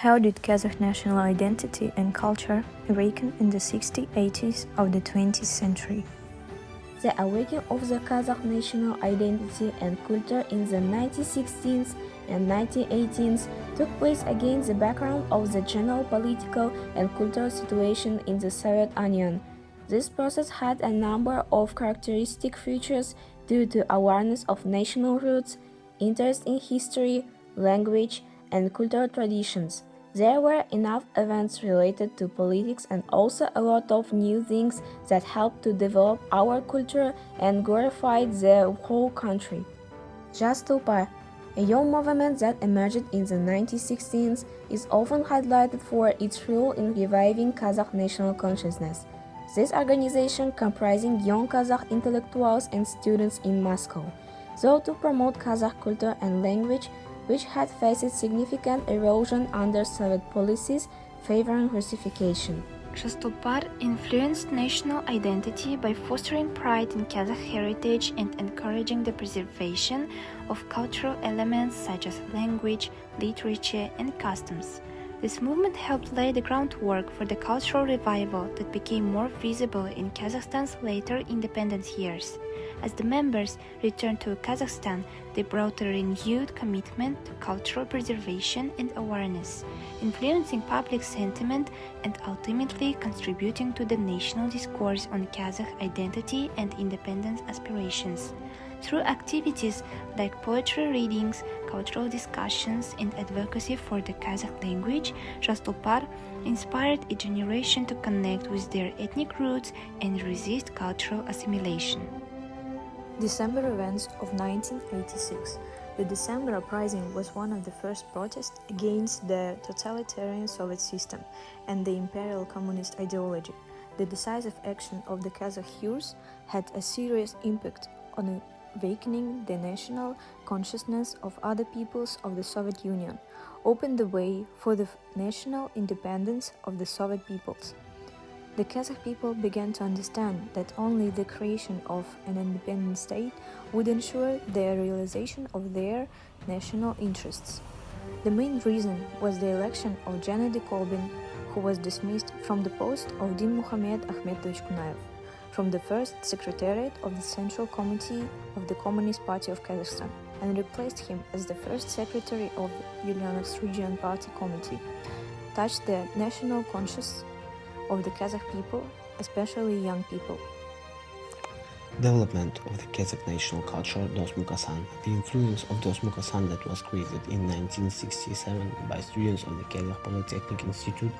How did Kazakh national identity and culture awaken in the 60s, 80s of the 20th century? The awakening of the Kazakh national identity and culture in the 1960s and 1980s took place against the background of the general political and cultural situation in the Soviet Union. This process had a number of characteristic features due to awareness of national roots, interest in history, language, and cultural traditions. There were enough events related to politics and also a lot of new things that helped to develop our culture and glorified the whole country. Just Tulpar, a young movement that emerged in the 1960s, is often highlighted for its role in reviving Kazakh national consciousness. This organization, comprising young Kazakh intellectuals and students in Moscow, sought to promote Kazakh culture and language, which had faced significant erosion under Soviet policies favoring Russification. Shastulpar influenced national identity by fostering pride in Kazakh heritage and encouraging the preservation of cultural elements such as language, literature, and customs. This movement helped lay the groundwork for the cultural revival that became more visible in Kazakhstan's later independence years. As the members returned to Kazakhstan, they brought a renewed commitment to cultural preservation and awareness, influencing public sentiment and ultimately contributing to the national discourse on Kazakh identity and independence aspirations. Through activities like poetry readings, cultural discussions, and advocacy for the Kazakh language, Shastulpar inspired a generation to connect with their ethnic roots and resist cultural assimilation. December events of 1986. The December uprising was one of the first protests against the totalitarian Soviet system and the imperial communist ideology. The decisive action of the Kazakh youth had a serious impact on awakening the national consciousness of other peoples of the Soviet Union, opened the way for the national independence of the Soviet peoples. The Kazakh people began to understand that only the creation of an independent state would ensure the realization of their national interests. The main reason was the election of Gennady Kolbin, who was dismissed from the post of Din Muhammad Ahmetovich Kunaev from the first Secretariat of the Central Committee of the Communist Party of Kazakhstan and replaced him as the first Secretary of the Ulyanovsk Region Party Committee, touched the national conscience of the Kazakh people, especially young people. Development of the Kazakh national culture Dosmukasan. The influence of Dosmukasan that was created in 1967 by students of the Kazakh Polytechnic Institute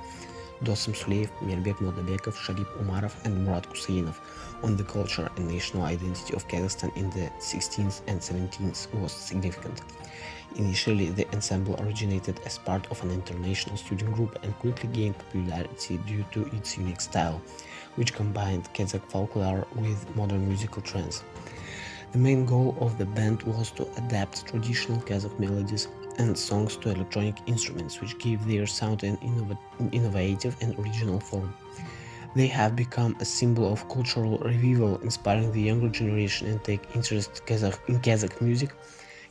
Dosim Suleyev, Mirbek Modabekov, Sharip Umarov, and Murat Kusainov on the culture and national identity of Kazakhstan in the 16th and 17th was significant. Initially, the ensemble originated as part of an international student group and quickly gained popularity due to its unique style, which combined Kazakh folklore with modern musical trends. The main goal of the band was to adapt traditional Kazakh melodies and songs to electronic instruments, which gave their sound an innovative and original form. They have become a symbol of cultural revival, inspiring the younger generation and take interest in Kazakh music,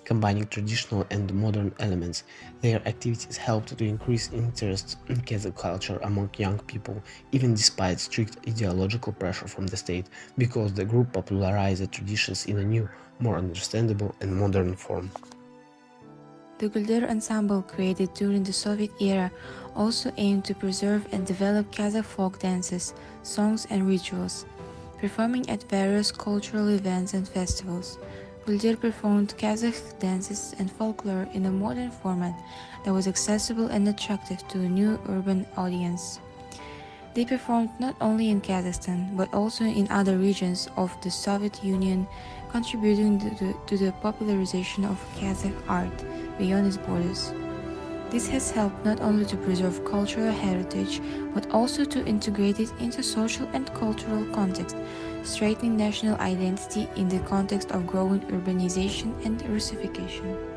combining traditional and modern elements. Their activities helped to increase interest in Kazakh culture among young people, even despite strict ideological pressure from the state, because the group popularized the traditions in a new, more understandable and modern form. The Gulder ensemble, created during the Soviet era, also aimed to preserve and develop Kazakh folk dances, songs and rituals, performing at various cultural events and festivals. Gulder performed Kazakh dances and folklore in a modern format that was accessible and attractive to a new urban audience. They performed not only in Kazakhstan, but also in other regions of the Soviet Union, contributing to the popularization of Kazakh art beyond its borders. This has helped not only to preserve cultural heritage, but also to integrate it into social and cultural context, strengthening national identity in the context of growing urbanization and Russification.